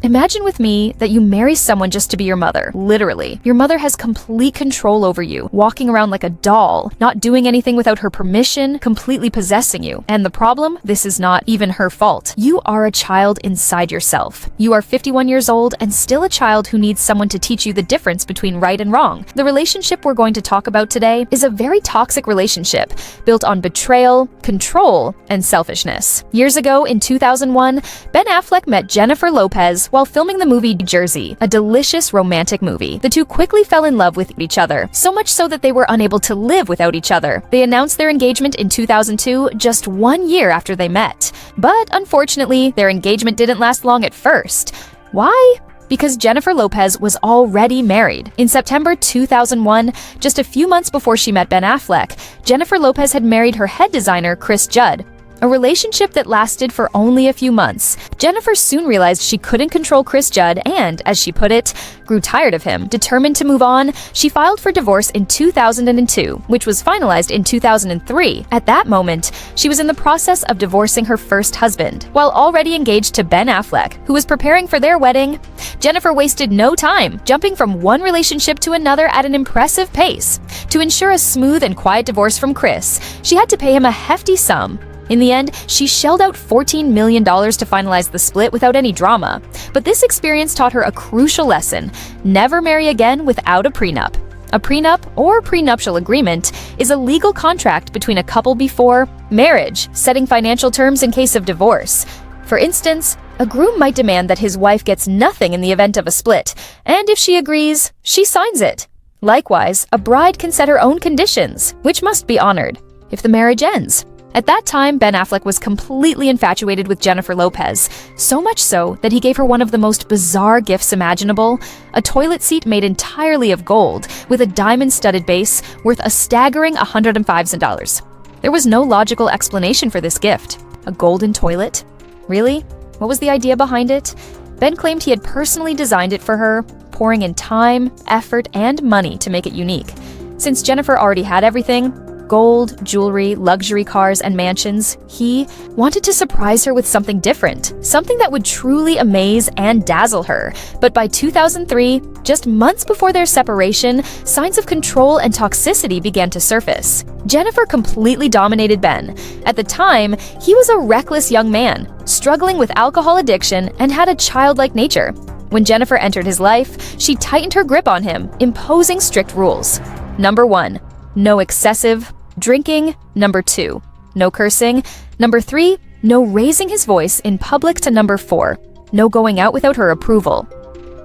Imagine with me that you marry someone just to be your mother. Literally. Your mother has complete control over you, walking around like a doll, not doing anything without her permission, completely possessing you. And the problem? This is not even her fault. You are a child inside yourself. You are 51 years old and still a child who needs someone to teach you the difference between right and wrong. The relationship we're going to talk about today is a very toxic relationship built on betrayal, control, and selfishness. Years ago, in 2001, Ben Affleck met Jennifer Lopez while filming the movie Jersey, a delicious romantic movie. The two quickly fell in love with each other, so much so that they were unable to live without each other. They announced their engagement in 2002, just 1 year after they met. But unfortunately, their engagement didn't last long at first. Why? Because Jennifer Lopez was already married. In September 2001, just a few months before she met Ben Affleck, Jennifer Lopez had married her head designer, Chris Judd. A relationship that lasted for only a few months. Jennifer soon realized she couldn't control Chris Judd and, as she put it, grew tired of him. Determined to move on, she filed for divorce in 2002, which was finalized in 2003. At that moment, she was in the process of divorcing her first husband. While already engaged to Ben Affleck, who was preparing for their wedding, Jennifer wasted no time, jumping from one relationship to another at an impressive pace. To ensure a smooth and quiet divorce from Chris, she had to pay him a hefty sum. In the end, she shelled out $14 million to finalize the split without any drama. But this experience taught her a crucial lesson: never marry again without a prenup. A prenup, or prenuptial agreement, is a legal contract between a couple before marriage, setting financial terms in case of divorce. For instance, a groom might demand that his wife gets nothing in the event of a split, and if she agrees, she signs it. Likewise, a bride can set her own conditions, which must be honored, if the marriage ends. At that time, Ben Affleck was completely infatuated with Jennifer Lopez, so much so that he gave her one of the most bizarre gifts imaginable: a toilet seat made entirely of gold, with a diamond-studded base worth a staggering $105,000. There was no logical explanation for this gift. A golden toilet? Really? What was the idea behind it? Ben claimed he had personally designed it for her, pouring in time, effort, and money to make it unique. Since Jennifer already had everything, gold, jewelry, luxury cars, and mansions, he wanted to surprise her with something different, something that would truly amaze and dazzle her. But by 2003, just months before their separation, signs of control and toxicity began to surface. Jennifer completely dominated Ben. At the time, he was a reckless young man, struggling with alcohol addiction and had a childlike nature. When Jennifer entered his life, she tightened her grip on him, imposing strict rules. Number 1, no excessive drinking. Number 2, no cursing. Number 3, no raising his voice in public. To number 4, no going out without her approval.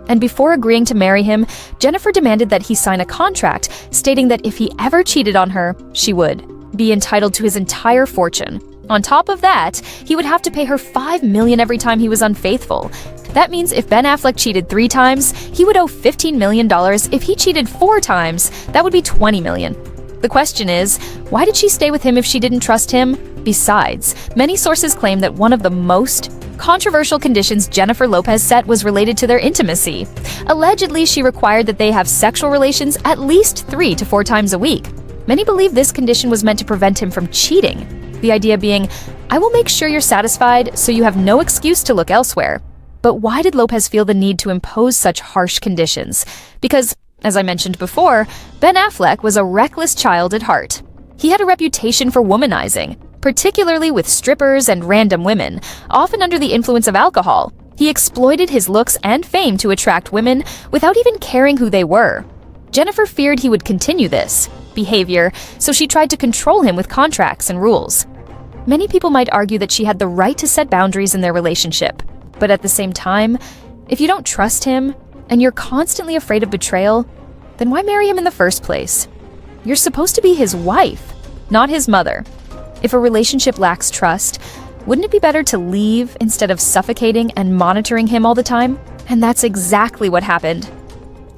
And before agreeing to marry him, Jennifer demanded that he sign a contract stating that if he ever cheated on her, she would be entitled to his entire fortune. On top of that, he would have to pay her $5 million every time he was unfaithful. That means if Ben Affleck cheated 3 times, he would owe $15 million. If he cheated 4 times, that would be $20 million. The question is, why did she stay with him if she didn't trust him? Besides, many sources claim that one of the most controversial conditions Jennifer Lopez set was related to their intimacy. Allegedly, she required that they have sexual relations at least 3 to 4 times a week. Many believe this condition was meant to prevent him from cheating. The idea being, I will make sure you're satisfied so you have no excuse to look elsewhere. But why did Lopez feel the need to impose such harsh conditions? Because, as I mentioned before, Ben Affleck was a reckless child at heart. He had a reputation for womanizing, particularly with strippers and random women, often under the influence of alcohol. He exploited his looks and fame to attract women without even caring who they were. Jennifer feared he would continue this behavior, so she tried to control him with contracts and rules. Many people might argue that she had the right to set boundaries in their relationship, but at the same time, if you don't trust him, and you're constantly afraid of betrayal, then why marry him in the first place? You're supposed to be his wife, not his mother. If a relationship lacks trust, wouldn't it be better to leave instead of suffocating and monitoring him all the time? And that's exactly what happened.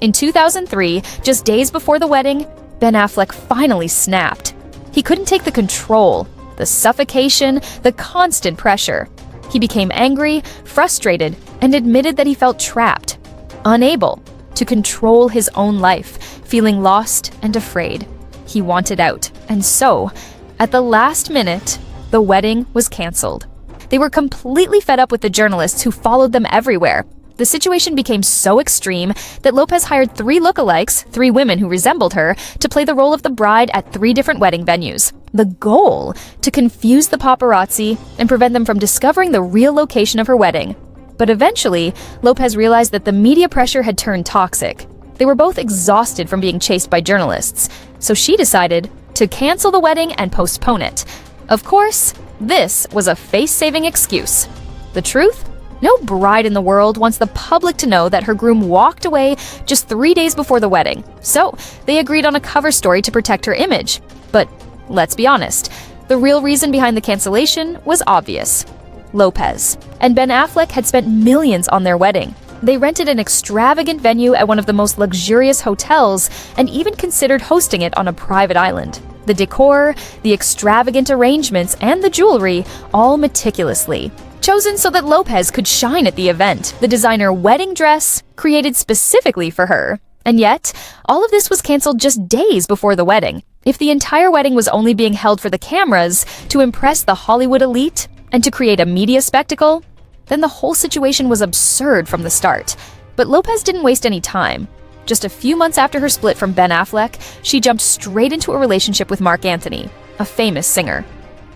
In 2003, just days before the wedding, Ben Affleck finally snapped. He couldn't take the control, the suffocation, the constant pressure. He became angry, frustrated, and admitted that he felt trapped, unable to control his own life, feeling lost and afraid. He wanted out, and so, at the last minute, the wedding was canceled. They were completely fed up with the journalists who followed them everywhere. The situation became so extreme that Lopez hired 3 lookalikes, 3 women who resembled her, to play the role of the bride at 3 different wedding venues. The goal? To confuse the paparazzi and prevent them from discovering the real location of her wedding. But eventually, Lopez realized that the media pressure had turned toxic. They were both exhausted from being chased by journalists, so she decided to cancel the wedding and postpone it. Of course, this was a face-saving excuse. The truth? No bride in the world wants the public to know that her groom walked away just 3 days before the wedding, so they agreed on a cover story to protect her image. But let's be honest, the real reason behind the cancellation was obvious. Lopez and Ben Affleck had spent millions on their wedding. They rented an extravagant venue at one of the most luxurious hotels and even considered hosting it on a private island. The decor, the extravagant arrangements, and the jewelry, all meticulously chosen so that Lopez could shine at the event. The designer wedding dress created specifically for her. And yet, all of this was canceled just days before the wedding. If the entire wedding was only being held for the cameras, to impress the Hollywood elite, and to create a media spectacle, then the whole situation was absurd from the start. But Lopez didn't waste any time. Just a few months after her split from Ben Affleck, she jumped straight into a relationship with Marc Anthony, a famous singer.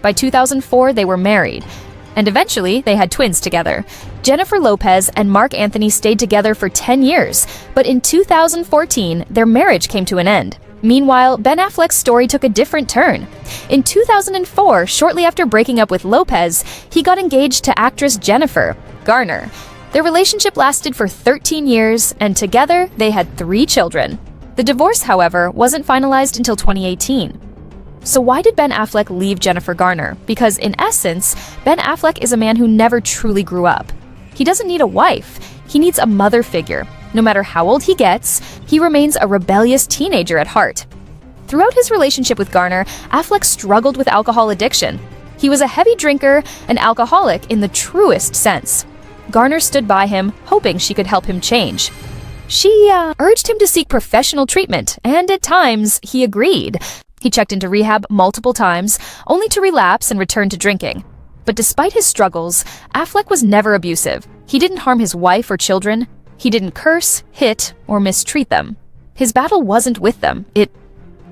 By 2004, they were married, and eventually they had twins together. Jennifer Lopez and Marc Anthony stayed together for 10 years, but in 2014, their marriage came to an end. Meanwhile, Ben Affleck's story took a different turn. In 2004, shortly after breaking up with Lopez, he got engaged to actress Jennifer Garner. Their relationship lasted for 13 years, and together they had 3 children. The divorce, however, wasn't finalized until 2018. So why did Ben Affleck leave Jennifer Garner? Because in essence, Ben Affleck is a man who never truly grew up. He doesn't need a wife. He needs a mother figure. No matter how old he gets, he remains a rebellious teenager at heart. Throughout his relationship with Garner, Affleck struggled with alcohol addiction. He was a heavy drinker, an alcoholic in the truest sense. Garner stood by him, hoping she could help him change. She urged him to seek professional treatment, and at times, he agreed. He checked into rehab multiple times, only to relapse and return to drinking. But despite his struggles, Affleck was never abusive. He didn't harm his wife or children. He didn't curse, hit, or mistreat them. His battle wasn't with them. It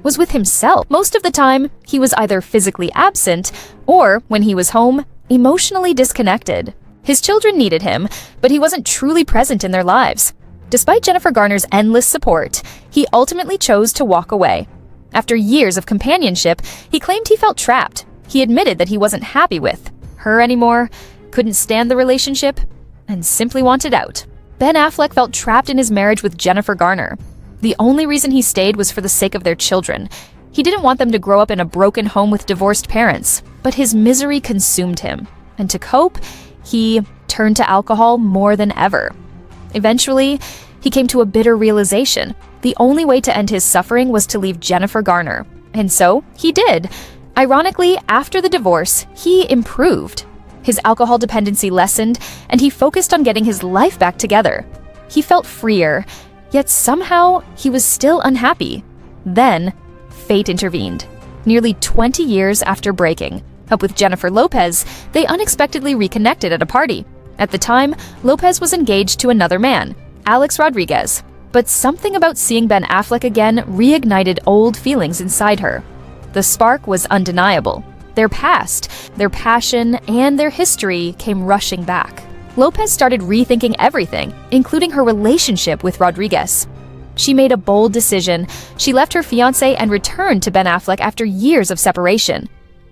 was with himself. Most of the time, he was either physically absent, or, when he was home, emotionally disconnected. His children needed him, but he wasn't truly present in their lives. Despite Jennifer Garner's endless support, he ultimately chose to walk away. After years of companionship, he claimed he felt trapped. He admitted that he wasn't happy with her anymore, couldn't stand the relationship, and simply wanted out. Ben Affleck felt trapped in his marriage with Jennifer Garner. The only reason he stayed was for the sake of their children. He didn't want them to grow up in a broken home with divorced parents, but his misery consumed him. And to cope, he turned to alcohol more than ever. Eventually, he came to a bitter realization. The only way to end his suffering was to leave Jennifer Garner. And so, he did. Ironically, after the divorce, he improved. His alcohol dependency lessened, and he focused on getting his life back together. He felt freer, yet somehow he was still unhappy. Then, fate intervened. Nearly 20 years after breaking up with Jennifer Lopez, they unexpectedly reconnected at a party. At the time, Lopez was engaged to another man, Alex Rodriguez. But something about seeing Ben Affleck again reignited old feelings inside her. The spark was undeniable. Their past, their passion, and their history came rushing back. Lopez started rethinking everything, including her relationship with Rodriguez. She made a bold decision. She left her fiancé and returned to Ben Affleck after years of separation.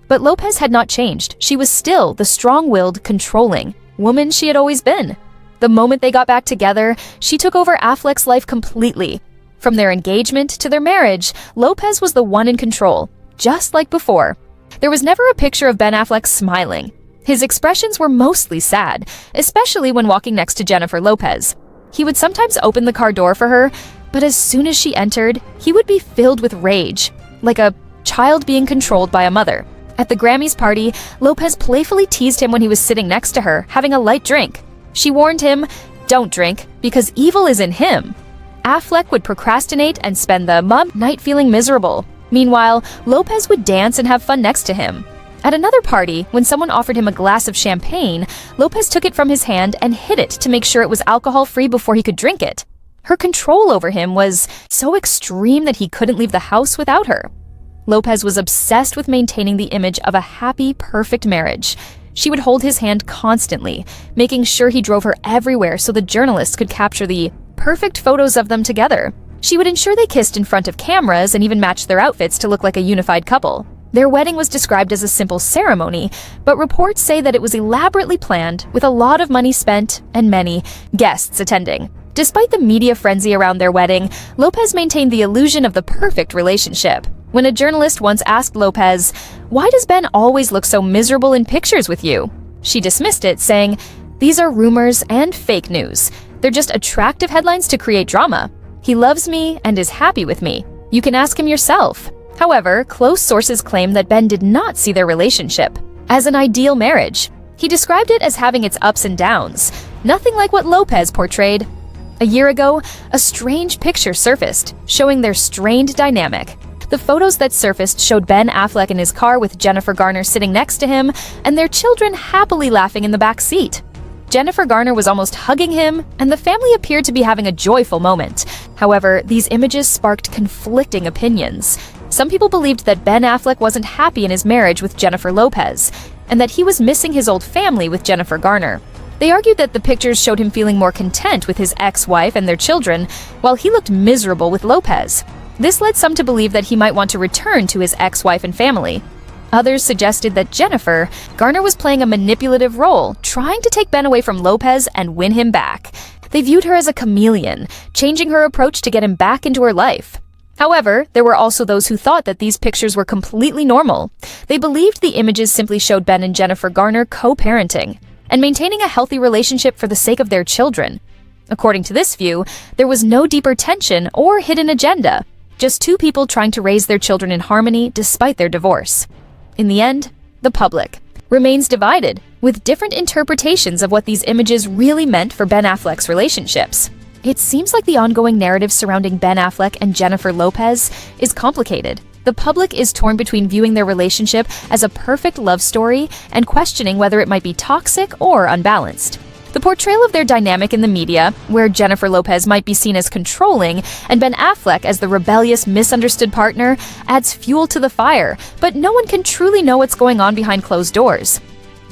But Lopez had not changed. She was still the strong-willed, controlling woman she had always been. The moment they got back together, she took over Affleck's life completely. From their engagement to their marriage, Lopez was the one in control, just like before. There was never a picture of Ben Affleck smiling. His expressions were mostly sad, especially when walking next to Jennifer Lopez. He would sometimes open the car door for her, but as soon as she entered, he would be filled with rage, like a child being controlled by a mother. At the Grammys party, Lopez playfully teased him when he was sitting next to her, having a light drink. She warned him, "Don't drink, because evil is in him." Affleck would procrastinate and spend the night feeling miserable. Meanwhile, Lopez would dance and have fun next to him. At another party, when someone offered him a glass of champagne, Lopez took it from his hand and hid it to make sure it was alcohol-free before he could drink it. Her control over him was so extreme that he couldn't leave the house without her. Lopez was obsessed with maintaining the image of a happy, perfect marriage. She would hold his hand constantly, making sure he drove her everywhere so the journalists could capture the perfect photos of them together. She would ensure they kissed in front of cameras and even matched their outfits to look like a unified couple. Their wedding was described as a simple ceremony, but reports say that it was elaborately planned, with a lot of money spent and many guests attending. Despite the media frenzy around their wedding, Lopez maintained the illusion of the perfect relationship. When a journalist once asked Lopez, "Why does Ben always look so miserable in pictures with you?" she dismissed it, saying, "These are rumors and fake news. They're just attractive headlines to create drama. He loves me and is happy with me. You can ask him yourself." However, close sources claim that Ben did not see their relationship as an ideal marriage. He described it as having its ups and downs, nothing like what Lopez portrayed. A year ago, a strange picture surfaced, showing their strained dynamic. The photos that surfaced showed Ben Affleck in his car with Jennifer Garner sitting next to him, and their children happily laughing in the back seat. Jennifer Garner was almost hugging him, and the family appeared to be having a joyful moment. However, these images sparked conflicting opinions. Some people believed that Ben Affleck wasn't happy in his marriage with Jennifer Lopez, and that he was missing his old family with Jennifer Garner. They argued that the pictures showed him feeling more content with his ex-wife and their children, while he looked miserable with Lopez. This led some to believe that he might want to return to his ex-wife and family. Others suggested that Jennifer Garner was playing a manipulative role, trying to take Ben away from Lopez and win him back. They viewed her as a chameleon, changing her approach to get him back into her life. However, there were also those who thought that these pictures were completely normal. They believed the images simply showed Ben and Jennifer Garner co-parenting and maintaining a healthy relationship for the sake of their children. According to this view, there was no deeper tension or hidden agenda, just two people trying to raise their children in harmony despite their divorce. In the end, the public remains divided, with different interpretations of what these images really meant for Ben Affleck's relationships. It seems like the ongoing narrative surrounding Ben Affleck and Jennifer Lopez is complicated. The public is torn between viewing their relationship as a perfect love story and questioning whether it might be toxic or unbalanced. The portrayal of their dynamic in the media, where Jennifer Lopez might be seen as controlling and Ben Affleck as the rebellious, misunderstood partner, adds fuel to the fire, but no one can truly know what's going on behind closed doors.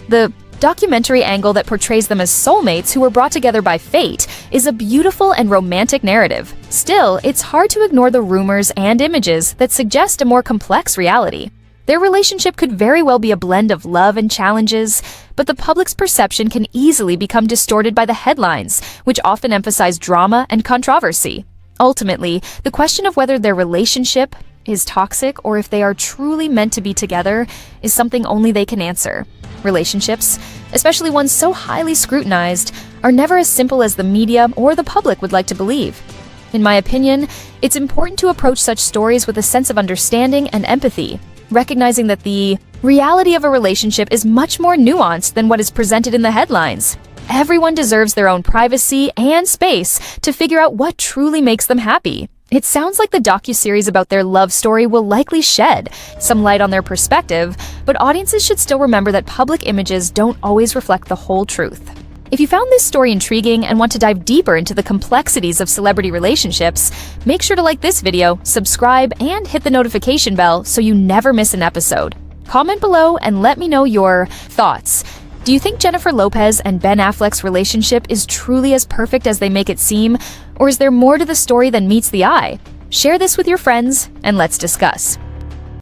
The documentary angle that portrays them as soulmates who were brought together by fate is a beautiful and romantic narrative. Still, it's hard to ignore the rumors and images that suggest a more complex reality. Their relationship could very well be a blend of love and challenges, but the public's perception can easily become distorted by the headlines, which often emphasize drama and controversy. Ultimately, the question of whether their relationship is toxic or if they are truly meant to be together is something only they can answer. Relationships, especially ones so highly scrutinized, are never as simple as the media or the public would like to believe. In my opinion, it's important to approach such stories with a sense of understanding and empathy, recognizing that the reality of a relationship is much more nuanced than what is presented in the headlines. Everyone deserves their own privacy and space to figure out what truly makes them happy. It sounds like the docuseries about their love story will likely shed some light on their perspective, but audiences should still remember that public images don't always reflect the whole truth. If you found this story intriguing and want to dive deeper into the complexities of celebrity relationships, make sure to like this video, subscribe, and hit the notification bell so you never miss an episode. Comment below and let me know your thoughts. Do you think Jennifer Lopez and Ben Affleck's relationship is truly as perfect as they make it seem, or is there more to the story than meets the eye? Share this with your friends and let's discuss.